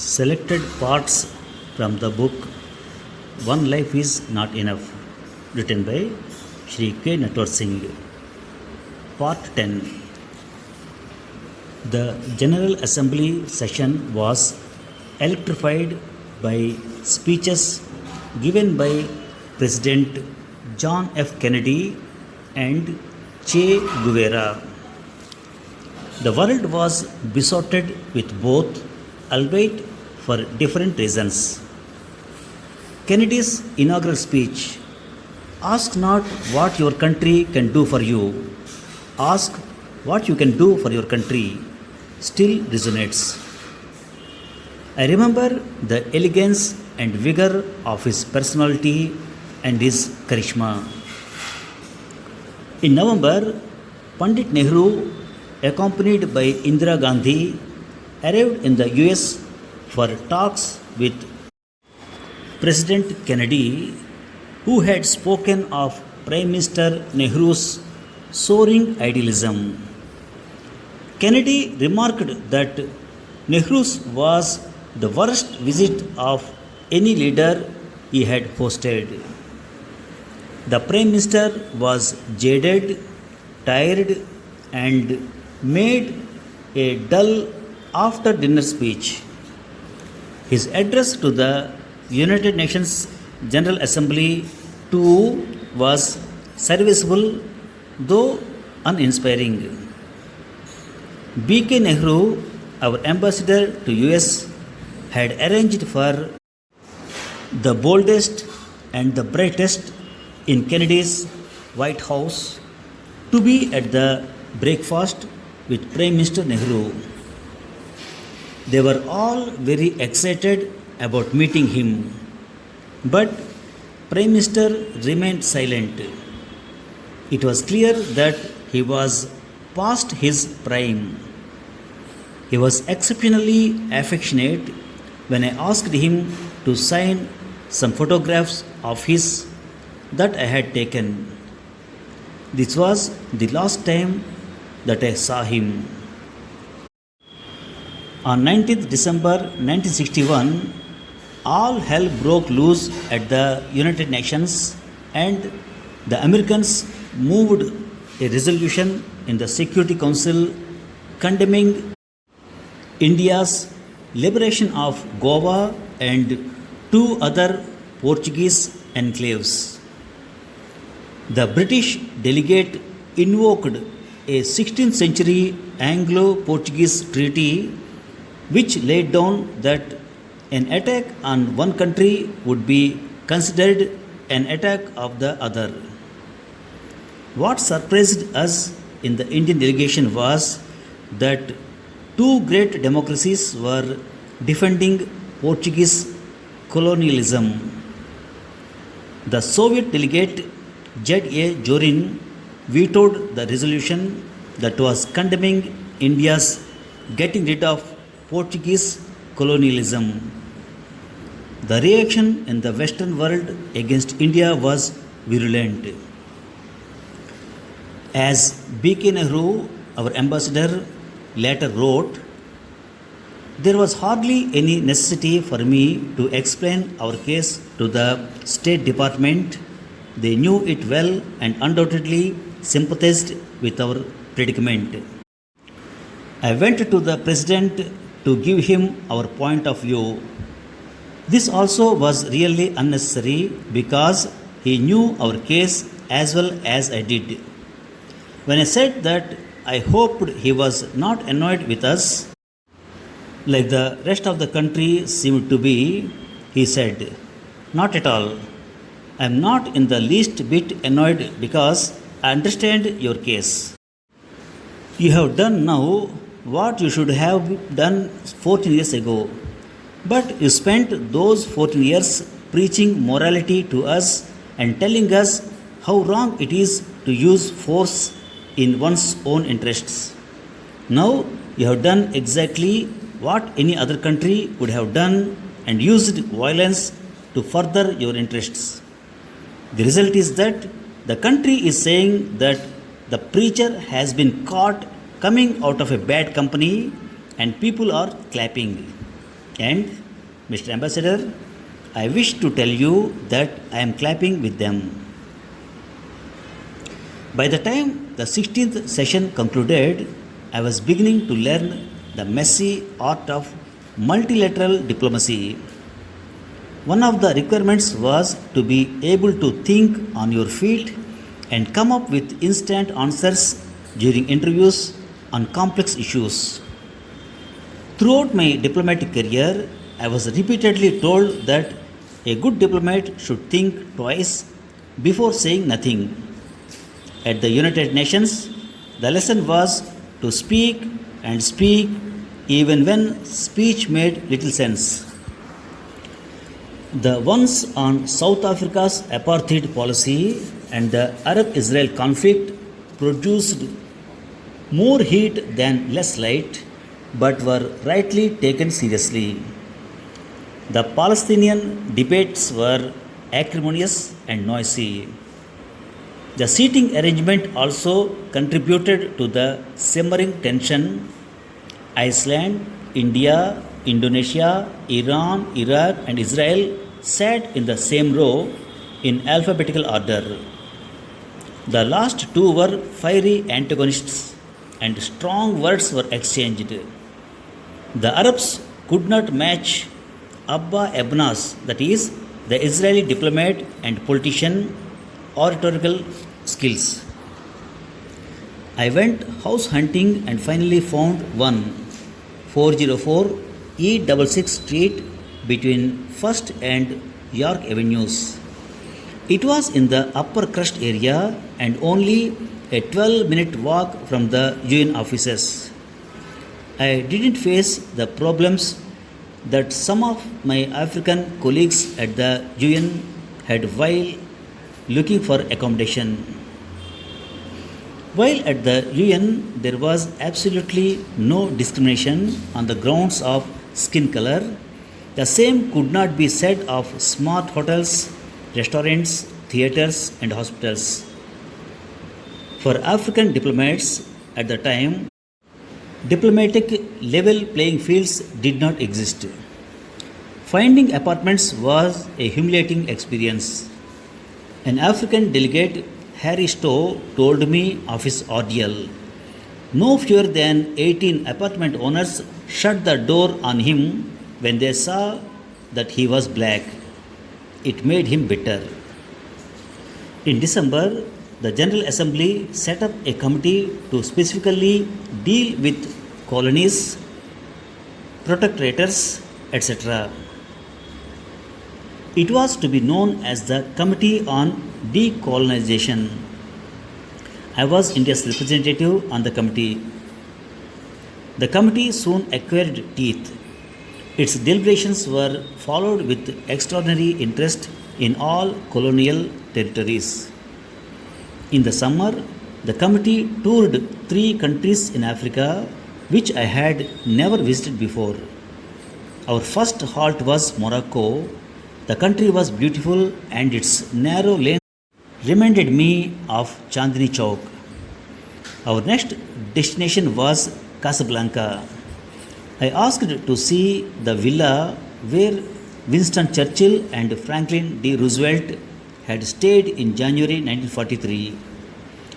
Selected parts from the book One Life is Not Enough, written by Shri K. Natwar Singh. Part 10. The General Assembly session was electrified by speeches given by President John F. Kennedy and Che Guevara. The world was besotted with both, albeit for different reasons. Kennedy's inaugural speech, "Ask not what your country can do for you, ask what you can do for your country," still resonates. I remember the elegance and vigor of his personality and his charisma. In November, Pandit Nehru, accompanied by Indira Gandhi, arrived in the US for talks with President Kennedy, who had spoken of Prime Minister Nehru's soaring idealism. Kennedy remarked that Nehru's was the worst visit of any leader he had hosted. The Prime Minister was jaded, tired, and made a dull after dinner speech. His address to the United Nations General Assembly too was serviceable though uninspiring. B.K. Nehru, our ambassador to US, had arranged for the boldest and the brightest in Kennedy's White House to be at the breakfast with Prime Minister Nehru. They were all very excited about meeting him, but Prime Minister remained silent. It was clear that he was past his prime. He was exceptionally affectionate when I asked him to sign some photographs of his that I had taken. This was the last time that I saw him. On 19th December 1961, all hell broke loose at the United Nations and the Americans moved a resolution in the Security Council condemning India's liberation of Goa and two other Portuguese enclaves. The British delegate invoked a 16th century Anglo-Portuguese treaty which laid down that an attack on one country would be considered an attack of the other. What surprised us in the Indian delegation was that two great democracies were defending Portuguese colonialism. The Soviet delegate Z.A. Jorin vetoed the resolution that was condemning India's getting rid of Portuguese colonialism. The reaction in the Western world against India was virulent. As B.K. Nehru, our ambassador, later wrote, "There was hardly any necessity for me to explain our case to the State Department. They knew it well and undoubtedly sympathized with our predicament. I went to the President to give him our point of view. This also was really unnecessary because he knew our case as well as I did. When I said that I hoped he was not annoyed with us, like the rest of the country seemed to be, he said, 'Not at all. I am not in the least bit annoyed because I understand your case. You have done now what you should have done 14 years ago, but you spent those 14 years preaching morality to us and telling us how wrong it is to use force in one's own interests. Now you have done exactly what any other country would have done and used violence to further your interests. The result is that the country is saying that the preacher has been caught coming out of a bad company and people are clapping. And, Mr. Ambassador, I wish to tell you that I am clapping with them. By the time the 16th session concluded, I was beginning to learn the messy art of multilateral diplomacy. One of the requirements was to be able to think on your feet and come up with instant answers during interviews on complex issues. Throughout my diplomatic career, I was repeatedly told that a good diplomat should think twice before saying nothing. At the United Nations, the lesson was to speak and speak even when speech made little sense. The ones on South Africa's apartheid policy and the Arab Israel conflict produced more heat than less light, but were rightly taken seriously. The Palestinian debates were acrimonious and noisy. The seating arrangement also contributed to the simmering tension. Iceland, India, Indonesia, Iran, Iraq, and Israel sat in the same row in alphabetical order. The last two were fiery antagonists, and strong words were exchanged. The Arabs could not match Abba Ebnas, that is, the Israeli diplomat and politician, oratorical skills. I went house hunting and finally found one, 404 E66 Street between First and York Avenues. It was in the upper crust area and only a 12-minute walk from the UN offices. I didn't face the problems that some of my African colleagues at the UN had while looking for accommodation. While at the UN, there was absolutely no discrimination on the grounds of skin color. The same could not be said of smart hotels, restaurants, theaters, and hospitals. For African diplomats at the time, diplomatic level playing fields did not exist. Finding apartments was a humiliating experience. An African delegate, Harry Stowe, told me of his ordeal. No fewer than 18 apartment owners shut the door on him when they saw that he was black. It made him bitter. In December, the General Assembly set up a committee to specifically deal with colonies, protectorates, etc. It was to be known as the Committee on Decolonization. I was India's representative on the committee. The committee soon acquired teeth. Its deliberations were followed with extraordinary interest in all colonial territories. In the summer, the committee toured 3 countries in Africa which I had never visited before. Our first halt was Morocco. The country was beautiful and its narrow lane reminded me of Chandni Chowk. Our next destination was Casablanca. I asked to see the villa where Winston Churchill and Franklin D. Roosevelt had stayed in January 1943.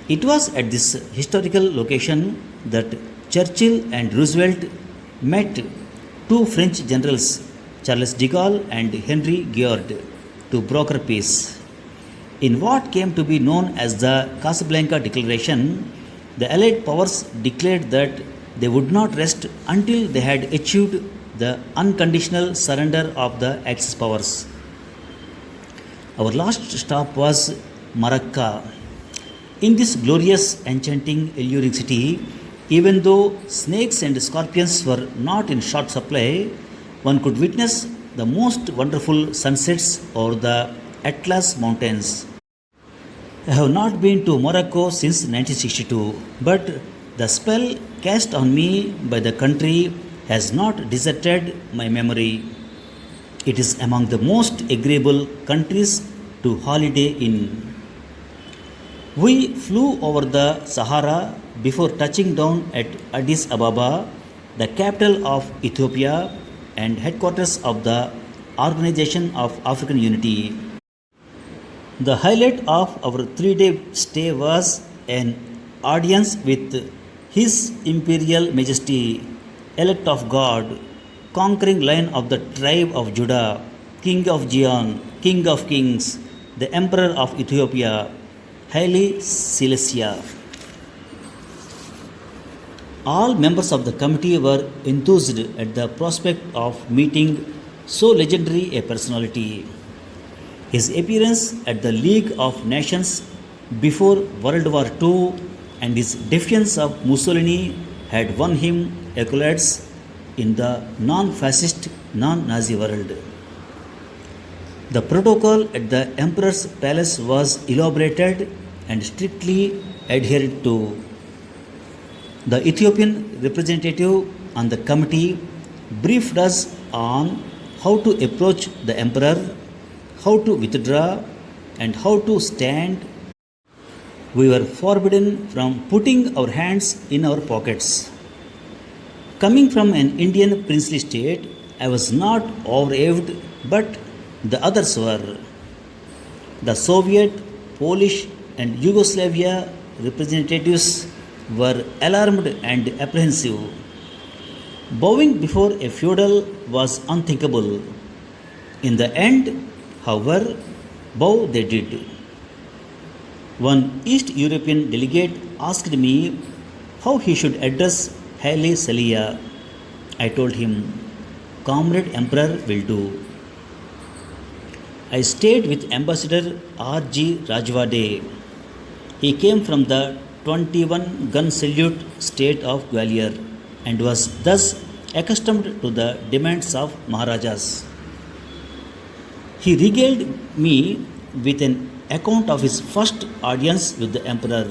It was at this historical location that Churchill and Roosevelt met 2 French generals, Charles de Gaulle and Henry Guiraud, to broker peace. In what came to be known as the Casablanca Declaration, the Allied powers declared that they would not rest until they had achieved the unconditional surrender of the Axis powers. Our last stop was Maracay. In this glorious, enchanting, alluring city, even though snakes and scorpions were not in short supply, one could witness the most wonderful sunsets over the Atlas Mountains. I have not been to Morocco since 1962, but the spell cast on me by the country has not deserted my memory. It is among the most agreeable countries to holiday in. We flew over the Sahara before touching down at Addis Ababa, the capital of Ethiopia, and headquarters of the Organization of African Unity. The highlight of our 3 day stay was an audience with His Imperial Majesty, elect of God, conquering lion of the tribe of Judah, King of Zion, King of Kings, the Emperor of Ethiopia, Haile Selassie. All members of the committee were enthused at the prospect of meeting so legendary a personality. His appearance at the League of Nations before World War II and his defiance of Mussolini had won him accolades in the non-fascist, non-Nazi world. The protocol at the Emperor's palace was elaborated and strictly adhered to. The Ethiopian representative on the committee briefed us on how to approach the emperor, how to withdraw, and how to stand. We were forbidden from putting our hands in our pockets. Coming from an Indian princely state, I was not overawed, but the others were. The Soviet, Polish, and Yugoslavia representatives were alarmed and apprehensive. Bowing before a feudal was unthinkable. In the end, however, bow they did. One East European delegate asked me how he should address Haile Selassie. I told him, Comrade Emperor will do. I stayed with Ambassador R.G. Rajwade. He came from the 21-gun salute state of Gwalior and was thus accustomed to the demands of Maharajas. He regaled me with an account of his first audience with the emperor.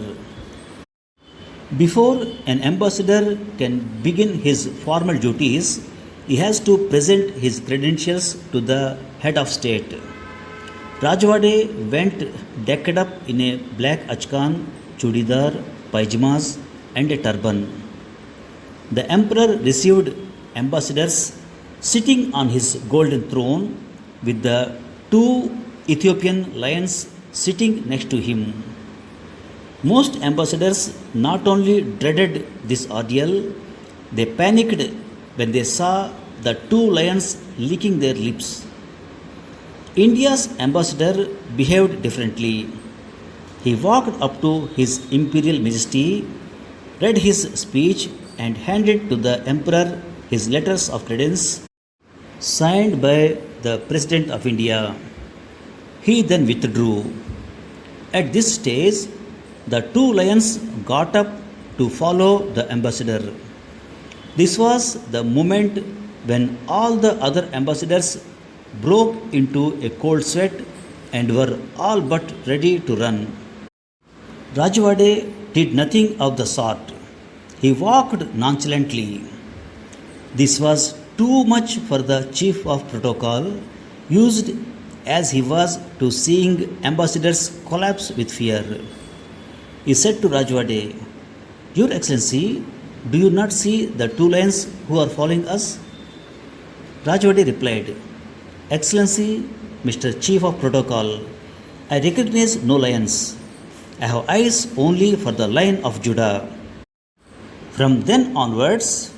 Before an ambassador can begin his formal duties, he has to present his credentials to the head of state. Rajwade went decked up in a black achkan, chudidar, pyjamas, and a turban. The emperor received ambassadors sitting on his golden throne with the two Ethiopian lions sitting next to him. Most ambassadors not only dreaded this ordeal, they panicked when they saw the two lions licking their lips. India's ambassador behaved differently. He walked up to His Imperial Majesty, read his speech, and handed to the Emperor his letters of credence signed by the President of India. He then withdrew. At this stage, the two lions got up to follow the ambassador. This was the moment when all the other ambassadors broke into a cold sweat and were all but ready to run. Rajwade did nothing of the sort. He walked nonchalantly. This was too much for the chief of protocol, used as he was to seeing ambassadors collapse with fear. He said to Rajwade, Your Excellency, do you not see the two lions who are following us? Rajwade replied, Excellency, Mr. Chief of Protocol, I recognize no lions. I have eyes only for the Lion of Judah. From then onwards,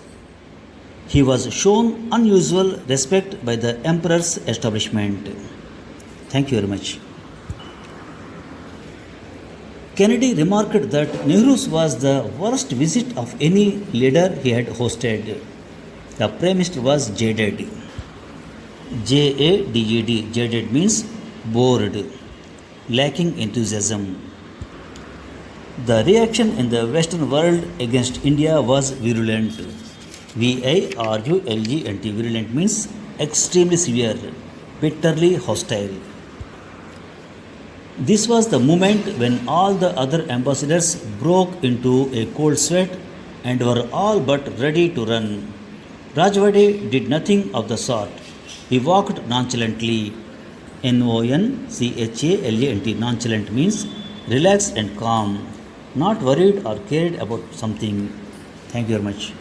he was shown unusual respect by the emperor's establishment. Thank you very much. Kennedy remarked that Nehru's was the worst visit of any leader he had hosted. The Prime Minister was jaded. Jaded. Jaded means bored, lacking enthusiasm. The reaction in the Western world against India was virulent. Virulent. Virulent means extremely severe, bitterly hostile. This was the moment when all the other ambassadors broke into a cold sweat and were all but ready to run. Rajwade did nothing of the sort. He walked nonchalantly. Nonchalant. Nonchalant means relaxed and calm, not worried or cared about something. Thank you very much.